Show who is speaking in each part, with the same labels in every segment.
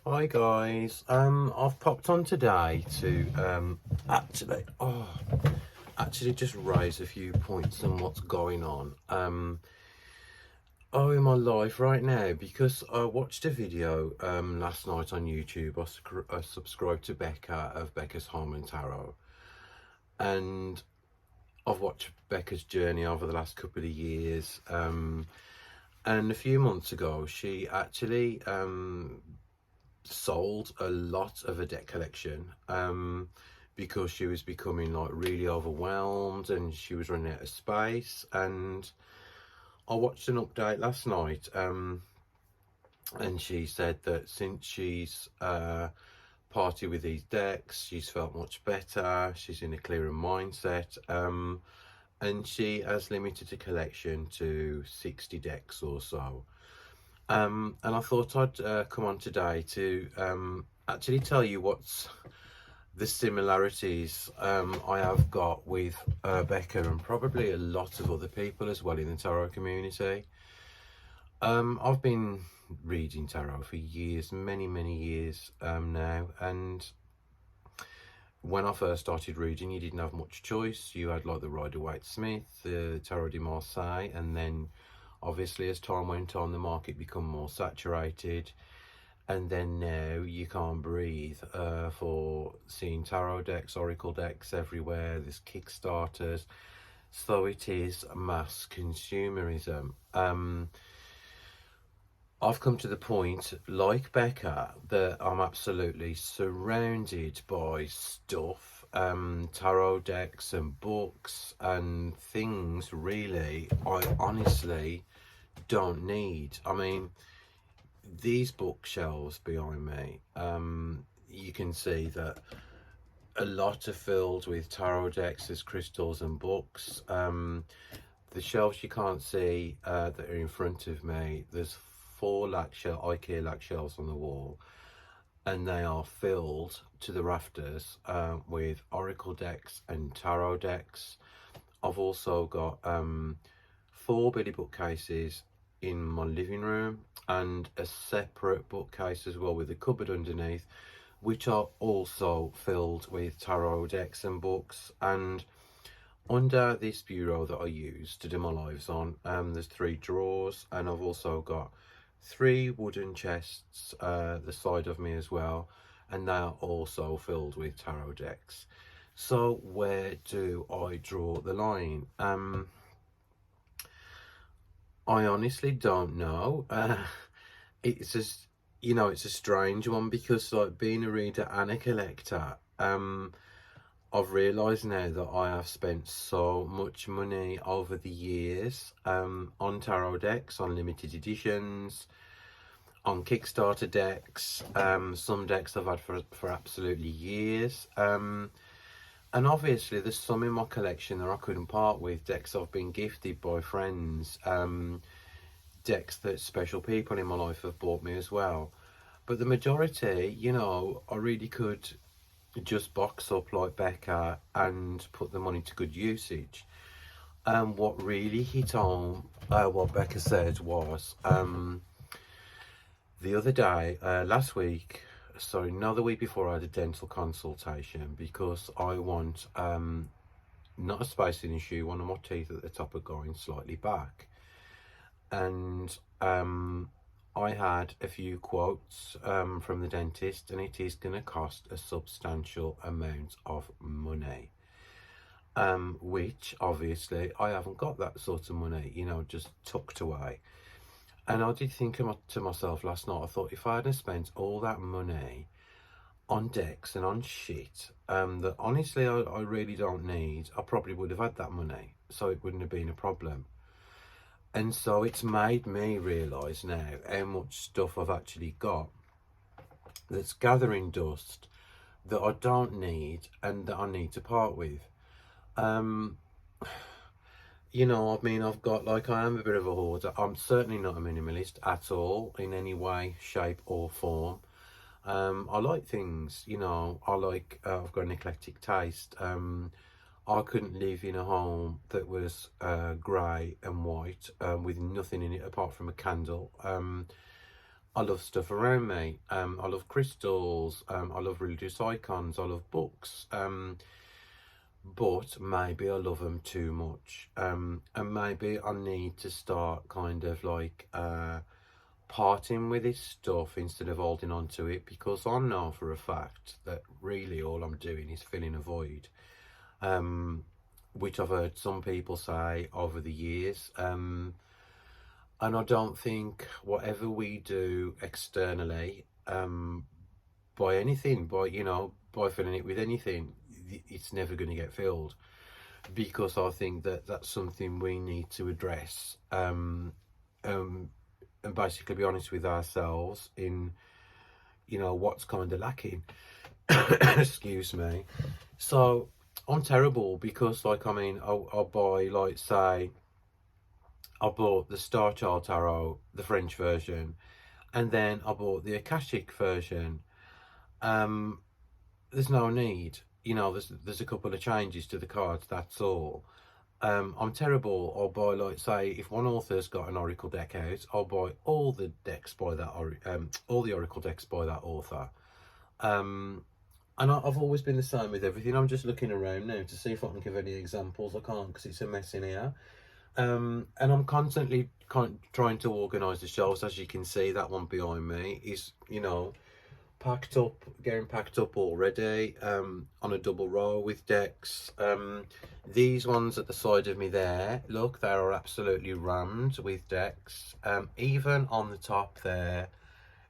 Speaker 1: Hi guys, I've popped on today to actually just raise a few points on what's going on in my life right now, because I watched a video last night on YouTube. I subscribed to Becca of Becca's Home and Tarot, and I've watched Becca's journey over the last couple of years. And a few months ago she actually sold a lot of her deck collection, because she was becoming like really overwhelmed and she was running out of space. And I watched an update last night, and she said that since she's party with these decks, she's felt much better, she's in a clearer mindset, and she has limited the collection to 60 decks or so. And I thought I'd come on today to actually tell you what's the similarities I have got with Becca, and probably a lot of other people as well in the tarot community. I've been reading tarot for years, many years now, and when I first started reading, you didn't have much choice. You had like the Rider-Waite-Smith, the Tarot de Marseille, and then obviously as time went on, the market become more saturated. And then now you can't breathe for seeing tarot decks, oracle decks everywhere. There's Kickstarters. So it is mass consumerism. I've come to the point, like Becca, that I'm absolutely surrounded by stuff, tarot decks and books and things really I honestly don't need. I mean, these bookshelves behind me, you can see that a lot are filled with tarot decks, there's crystals and books. The shelves you can't see that are in front of me, there's four IKEA lac shelves on the wall, and they are filled to the rafters with oracle decks and tarot decks. I've also got four Billy bookcases in my living room, and a separate bookcase as well with a cupboard underneath, which are also filled with tarot decks and books. And under this bureau that I use to do my lives on, there's three drawers, and I've also got three wooden chests the side of me as well, and they are also filled with tarot decks. So where do I draw the line? I honestly don't know. It's just, it's a strange one, because like being a reader and a collector, I've realised now that I have spent so much money over the years on tarot decks, on limited editions, on Kickstarter decks. Some decks I've had for absolutely years. And obviously there's some in my collection that I couldn't part with, decks I've been gifted by friends, decks that special people in my life have bought me as well. But the majority, I really could just box up like Becca and put the money to good usage. And what really hit home, what Becca said was, the other day, last week, sorry, another week before, I had a dental consultation because I want not a spacing issue, one of my teeth at the top are going slightly back. And I had a few quotes from the dentist, and it is going to cost a substantial amount of money, which obviously I haven't got that sort of money, just tucked away. And I did think to myself last night, I thought, if I hadn't spent all that money on decks and on shit that honestly I really don't need, I probably would have had that money, so it wouldn't have been a problem. And so it's made me realise now how much stuff I've actually got that's gathering dust that I don't need and that I need to part with. I mean, I've got, like, I am a bit of a hoarder. I'm certainly not a minimalist at all, in any way, shape or form. I like things, I've got an eclectic taste. I couldn't live in a home that was grey and white with nothing in it apart from a candle. I love stuff around me. I love crystals. I love religious icons. I love books. But maybe I love them too much. And maybe I need to start kind of like parting with this stuff instead of holding on to it, because I know for a fact that really all I'm doing is filling a void. Which I've heard some people say over the years. And I don't think whatever we do externally, by anything, by filling it with anything, it's never going to get filled. Because I think that that's something we need to address, um, and basically be honest with ourselves in, what's kind of lacking. Excuse me. So I'm terrible because, like, I mean, I'll buy, like, say, I bought the Star Child Tarot, the French version, and then I bought the Akashic version. Um, there's no need, there's a couple of changes to the cards, that's all. I'm terrible. I'll buy, like, say, if one author's got an oracle deck out, I'll buy all the decks by that, all the oracle decks by that author. And I've always been the same with everything. I'm just looking around now to see if I can give any examples. I can't because it's a mess in here. And I'm constantly trying to organise the shelves. As you can see, that one behind me is, packed up, getting packed up already, on a double row with decks. These ones at the side of me there, look, they are absolutely rammed with decks. Even on the top there,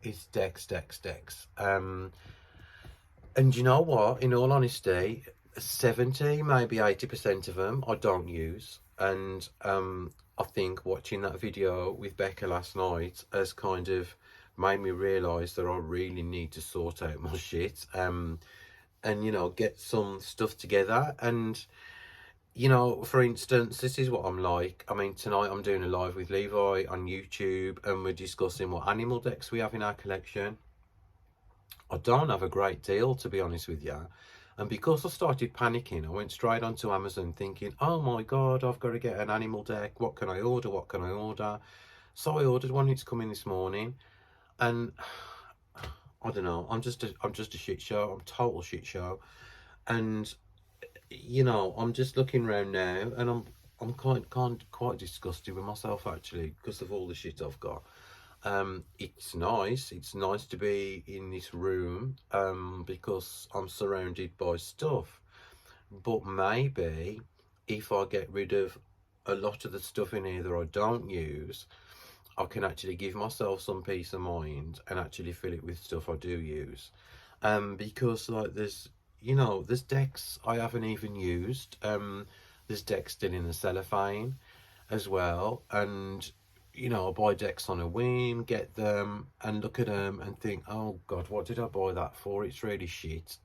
Speaker 1: it's decks. And you know what? In all honesty, 70, maybe 80% of them I don't use. And I think watching that video with Becca last night has kind of made me realise that I really need to sort out my shit, and get some stuff together. And for instance, this is what I'm like. I mean, tonight I'm doing a live with Levi on YouTube, and we're discussing what animal decks we have in our collection. I don't have a great deal, to be honest with you. And because I started panicking, I went straight onto Amazon thinking, oh my God, I've got to get an animal deck. What can I order? What can I order? So I ordered one. It's coming this morning. And I don't know, I'm just a shit show. I'm total shit show. And, I'm just looking around now, and I'm quite disgusted with myself, actually, because of all the shit I've got. It's nice to be in this room, because I'm surrounded by stuff. But maybe if I get rid of a lot of the stuff in here that I don't use, I can actually give myself some peace of mind and actually fill it with stuff I do use. Because, like, there's decks I haven't even used. There's decks still in the cellophane as well, and I buy decks on a whim, get them and look at them and think, oh God, what did I buy that for? It's really shit.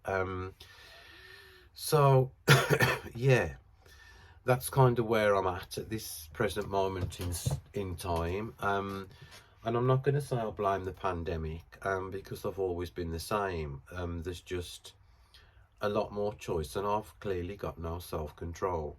Speaker 1: So yeah, that's kind of where I'm at this present moment in time. And I'm not going to say I'll blame the pandemic, because I've always been the same. There's just a lot more choice, and I've clearly got no self-control.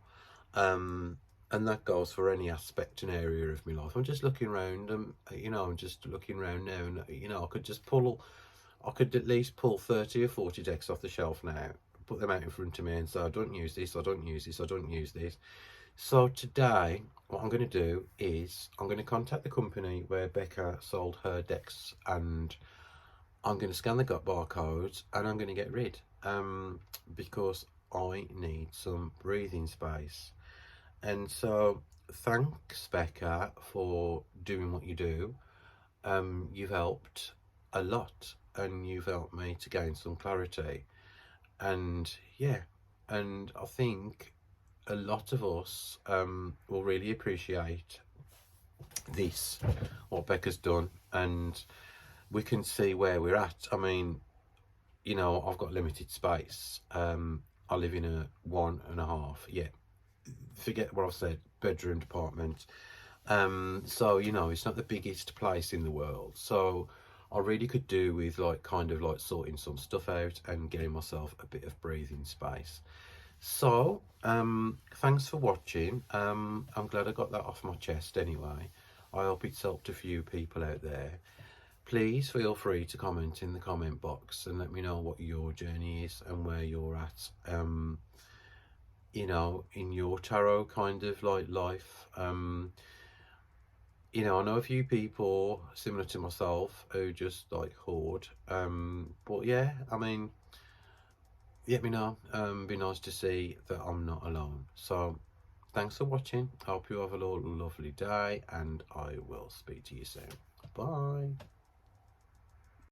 Speaker 1: And that goes for any aspect and area of my life. I'm just looking around, and I'm just looking around now, and I could at least pull 30 or 40 decks off the shelf now, put them out in front of me, and say, I don't use this, I don't use this, I don't use this. So today, what I'm going to do is I'm going to contact the company where Becca sold her decks, and I'm going to scan the barcodes, and I'm going to get rid, because I need some breathing space. And so thanks, Becca, for doing what you do. You've helped a lot, and you've helped me to gain some clarity. And yeah, and I think a lot of us will really appreciate this, what Becca's done, and we can see where we're at. I mean, I've got limited space. I live in a 1.5, yeah, forget what I've said, bedroom department. So it's not the biggest place in the world, so I really could do with kind of sorting some stuff out and getting myself a bit of breathing space. So thanks for watching. I'm glad I got that off my chest anyway. I hope it's helped a few people out there. please feel free to comment in the comment box and let me know what your journey is and where you're at, you know, in your tarot kind of like life. You know, I know a few people similar to myself who just like hoard. But yeah, I mean, let me know. Be nice to see that I'm not alone. So thanks for watching. Hope you have a lovely day, and I will speak to you soon. Bye.